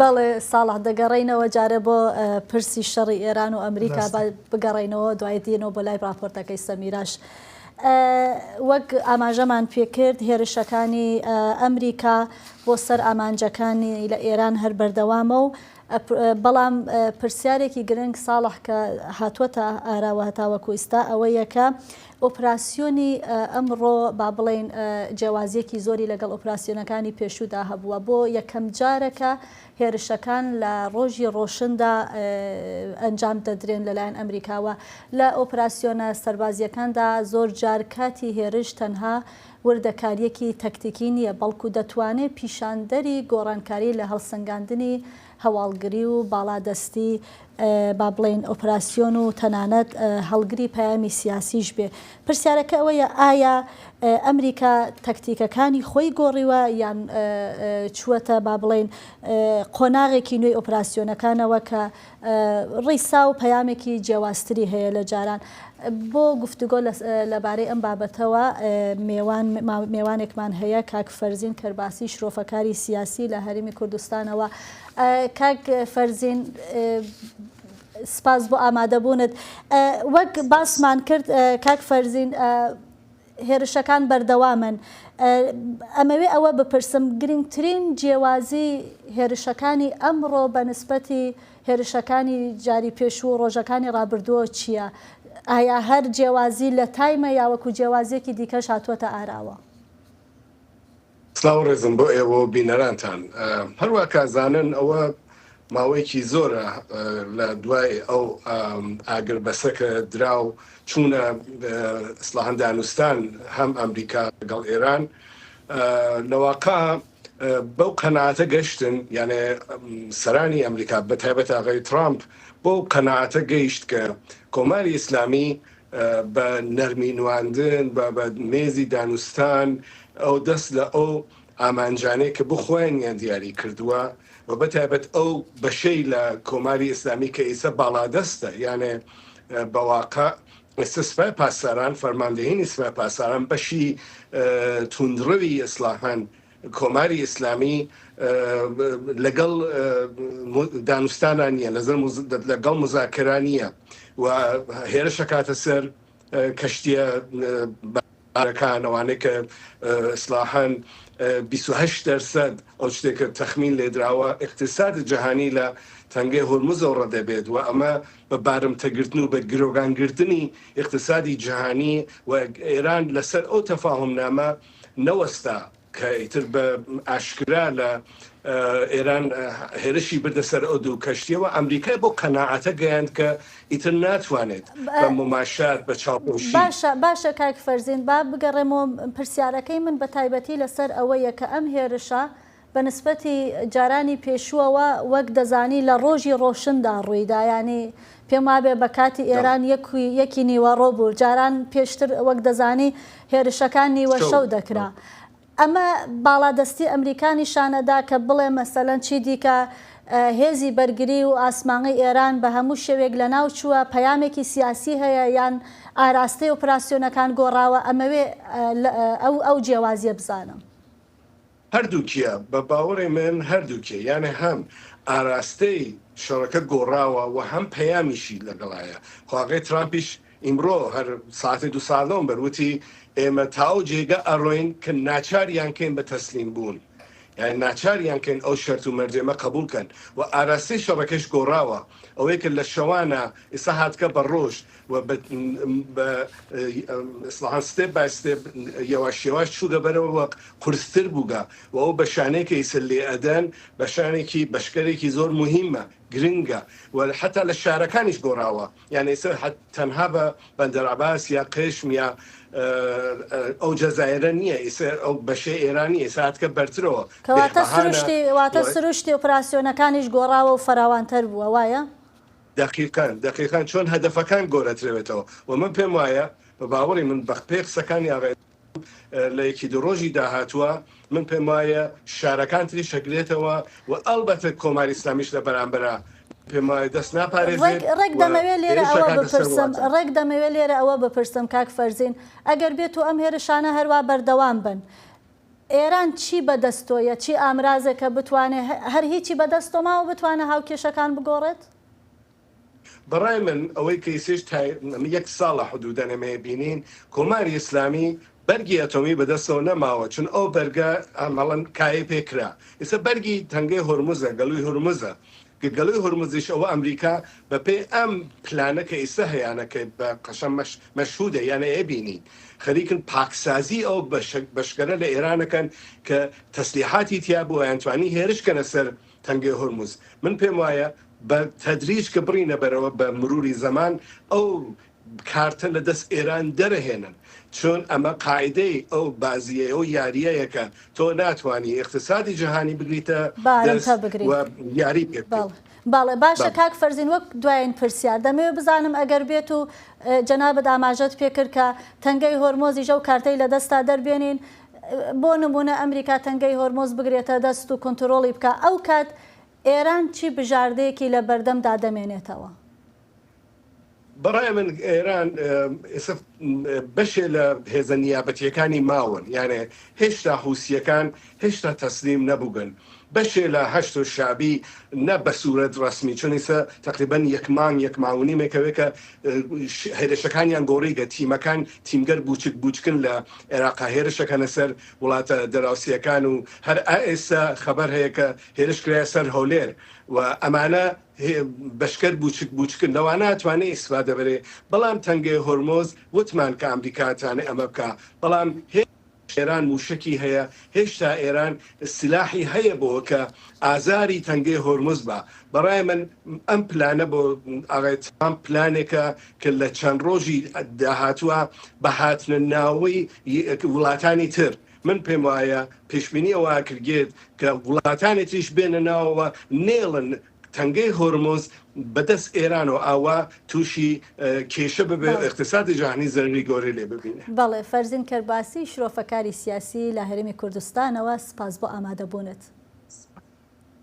بەڵێ ساڵح دەگەڕێینەوە جارە بۆ پرسی شەڕی ئێران و ئەمریکا بگەڕێینەوە دوای دێنەوە بۆ لای راپۆرتەکەی سەمیراش. وەک ئاماژەمان پێکرد هێرشەکانی ئەمریکا بۆ سەر ئامانجەکانی لە ئێران هەر بەردەوامە و بەڵام پرسیارێکی گرنگ ساڵح کە هاتووەتە ئاراوە هەتاوەکو ئێستا ئەوەیە کە ئۆپەراسیۆنی ئەمڕۆ با بڵێن جیاوازیەکی زۆری لەگەڵ ئۆپەراسیۆنەکانی پێشوودا هەبووە بۆ یەکەم جارەکە هێرشەکان لە ڕۆژی ڕووشندا ئەنجام دەدرێن لەلایەن ئەمریکاوە لە ئۆپەراسیۆنە سەربازییەکاندا زۆرجار کاتی هێرش تەنها وردەکارییەکی تاکتیکی نییە بەڵکو دەتوانێت پیشاندەری گۆڕانکاری لە هەڵسەنگاندنی هەواڵگری و باڵادەستی با بڵێن ئۆپەراسیۆن و تەنانەت هەڵگری پەیامی سیاسیش بێ. پرسیارەکە ئەوەیە ئایا ئەمریکا تاکتیکەکانی خۆی گۆڕیوە یان چووەتە با بڵێن قۆناغێکی نوێی ئۆپەراسیۆنەکانەوە کە ڕیسا و پەیامێکی جیاوازتری هەیە لە جاران. بۆ گفتوگۆ لەبارەی ئەم بابەتەوە میوانێکمان هەیە کاک فەرزین کەرباسی شرۆفەکاری سیاسی لە هەرێمی کوردستانەوە. کاک فەرزین سپاس بۆ ئامادەبوونت. وەک باسمان کرد کاک فەرزین هێرشەکان بەردەوامن. ئەمەوێ ئەوە بپرسم گرنگترین جیاوازی هێرشەکانی ئەمڕۆ بە نسبەتی هێرشەکانی جاری پێشوو و ڕۆژەکانی ڕابردووە چییە؟ ئایا هەر جیاوازی لە تایمە یاوەکو جیاوازیەکی دیکەش هاتووەتە ئاراوە؟ سلااو ڕێزم بۆ ئێوە و بینەرانتان. هەروە کازانن ئەوە ماوەیەکی زۆرە لە دوای ئەو ئاگر بەسەکە دراو چوونە ئیسلاحەن دانوستان هەم ئەمریکا لەگەڵ ئێران لەواقع بەو قەناعەتە گەشتن یانێ سەرانی ئەمریکا بەتایبەت ئاغای ترامپ بۆ قەناعەتە گەیشت کە کۆماری ئیسلامی بە نەرمی نواندن بە مێزی دانوستان ئەو دەست لە ئەو ئامانجانەی کە بخۆیان دیاری کردووە و بەتایبەت ئەو بەشەی لە کۆماری ئیسلامی کە ئێستا باڵادەستە یانێ بەواقع ئێستا سوپای پاسداران فەرماندەهێنی سوپای پاسداران بەشی توندڕەوی ئیسلاحان کۆماری ئیسلامی لەگەڵ دانوستانان نیە لەگەڵ مزاکران نیە و هێرشەکاتە سەر کەشتیە بارەکان ئەوانەی کە ئیسلاحان 28% ئەو شتێکە تەخمین لێدراوە اقتصادی جەهانی لە تەنگەی هۆرموزەوە ڕەدەبێت و ئەمە بە بارمتەگرتن و بە گرۆگانگرتنی اقتصادی جەهانی و ئێران لەسەر ئەو تەفاهمنامە نەوەستا کە ئیتر بە ئاشکرا لە ئێران هێرشی بردە سەر ئەو دوو کەشتیەوە ئەمریکای بۆ قەناعەتە گەیاند کە ئیتر ناتوانێت بە مماشات بە چاوپۆشی. باشە کاک فەرزین با بگەڕێمەوە پرسیارەکەی من بە تایبەتی لەسەر ئەوەیە کە ئەم هێرشە بە نسبەتی جارانی پێشووەوە وەک دەزانی لە ڕۆژی ڕۆژندا ڕوویدا ینی پێم وابێ بە کاتی ئێران یەکی نیوەڕۆ بوو جاران پێشتر وەک دەزانی هێرشەکان نیوە شەو دەکرا. ئەمە باڵادەستی ئەمریکانی شانەدا کە بڵێ مەسەلەن چی دیکە هێزی بەرگری و ئاسمانغی ئێران بە هەموو شێوێک لە ناو چووە پەیامێکی سیاسی هەیە یان ئاراستەی ئۆپەراسیۆنەکان گۆڕاوە ئەمەوێ ئەو جیاوازیە بزانم. هەردووکیە بە باوەڕی من هەردووکێ یانە هەم ئاراستەی شەڕەکە گۆڕاوە و هەم پەیامیشی لەگەڵایە. خواغی ترامپیش ئیمڕۆ هەر ساعتی دو ساڵەوە بەروتی ئێمە تاو جێگە ئەڕۆین کە ناچاریانکەین بە تەسلیم بوون یعنی ناچاریانکەین ئەو شەرت و مەرجێمە قبولکەن و ئاراستەی شەڕەکەش گۆڕاوە ئەوەی کە لە شەوانە ئێستا هاتکە بە ڕۆژ و بە ئیسلاحان ستێپ بای ستێپ یەواش یەواش چووگە بەرەوە وەک قورستر بووگە و ئەو بەشانەیەکە ئیسە لێ ئەدەن بەشانێکی بەشکەرێکی زۆر مهمە گرنگە و حتا لە شارەکانیش گۆڕاوە یعنی ئێستا تەنها بە بەندەرعەباس یا قێشم یا ئەو جەزایرە نییە ئەو بەشەی ئێرانی ئێستا هاتکە بەرترەوە واتە سروشتی ئۆپەراسیۆنەکانیش گۆڕاوە و فراوانتر بووە وایە؟ دقیقان چۆن هەدەفەکان گۆرەترێتەوە و من پێم وایە بە باوەڕی من بەخپێ قسەکانی ئاغای لە یەکی دو ڕۆژی داهاتووە من پێم وایە شارەکان تری شەکرێتەوە و ئەلبەتە کۆماری ئیسلامیش لە بەرامبەرە پێم وایە دەست ناپارێزێت. ڕێک دەمەوێت لێرە ئەوە بپرسم ڕێک دەمەوێت لێرە ئەوە بپرسم کاک فەرزین ئەگەر بێت و ئەم هێرشانە هەروە بەردەوام بن، ئایا ئەو جیاوازیە ئێران چی بەدەستۆیە چی ئامرازێکە بتوانێت هەر هیچی بەدەستۆماوە بتوانە هاوکێشەکان بگۆڕێت؟ بەڕای من ئەوەی کەیسش یەک ساڵە حدودە نەمێ بینین کۆماری ئیسلامی بەرگی ئەتۆمی بەدەستەوە نەماوە چون ئەو بەرگە ئەمەڵەن کایە پێکرا ئێستا بەرگی تەنگەی هۆرموزە گەڵووی هۆرموزە گەڵووی هۆرموزیش ئەوە ئەمریکا بەپێ ئەم پلانەکە ئێستا هەیەیانەکە بە قەشەم مەشهودە یانە ئێبینین خەریکن پاکسازی ئەو بەشکەرە لە ئێرانەکەن کە تەسلیحاتی تیا بووە یانتوانی هێرشکەنە سەر تەنگەی هۆرموز من پێم وایە بە تەدریج کە بڕینە بەرەوە بە مروری زەمان ئەو کارتە لە دەست ئێران دەرەهێنن چون ئەمە قاعدەی ئەو بازیە ئەو یاریەیەکە تۆ ناتوانانی اقتصادی جیهانی بگریتە یاری پێ باڵێ باشە کاک فەرزین وەک دوایین پرسیار دەمەوێت بزانم ئەگەر بێت و جەنابەت ئاماژەت پێکرد کە تەنگەی هۆرمۆزی ژە و کارتەی لە دەستا دەربێنین بۆ نمونە ئەمریکا تەنگەی هۆرمۆز بگرێتە دەست و کۆنتترۆڵی بکە ئەو کات ئێران چی بژاردەیەکی لە بەردەمدا دەمێنێتەوە؟ بەڕای من ئێران بەشێ لە هێزە نیابەتیەکانی ماون یانێ هێشتا حوسیەکان هێشتا تەسلیم نەبووگن بەشێ لە هەشت و شابی نە بە سوورەت ڕسمی چونیسە تقریبەن یەک ماونیمێکەوەی کە هێرشەکانیان گۆڕیگە تیمەکان تیمگەر بوچکن لە عێراقا هێرشەکەنە سەر وڵاتە دەراوسیەکان و هەر ئێستا خەبەر هەیە کە هێرش کرایە سەر هەولێر و ئەمانە بەشکەر بوچکن لەوانە ئەتوانێت ئیسفادە بەرێ بەڵام تەنگەی هۆرمۆز وتمان کە ئەمریکاتانە ئەمە بکە بەڵام ئێران موشکی هەیە هێشتا ئێران سلاحی هەیە بۆ کە ئازاری تەنگەی هۆرمز بە بەڕای من ئەم پلانە بۆ ئاغێتام پلانێکە کە لە چەند ڕۆژی داهاتووە بە هاتنە ناوەی وڵاتانی تر من پێم وایە پێشبینی ئەوە کردێت کە وڵاتانی تریش بێنە ناوەوە نێڵن تەنگەی هۆرمۆز بەدەست ئێران و ئاوا تووشی کێشە ببێ اقتصادی جیهانی زەرری گۆڕی لێ ببینێ. بەڵێ فەرزین کەرباسی شرۆفەکاری سیاسی لە هەرێمی کوردستانەوە سپاس بۆ ئامادەبوونت.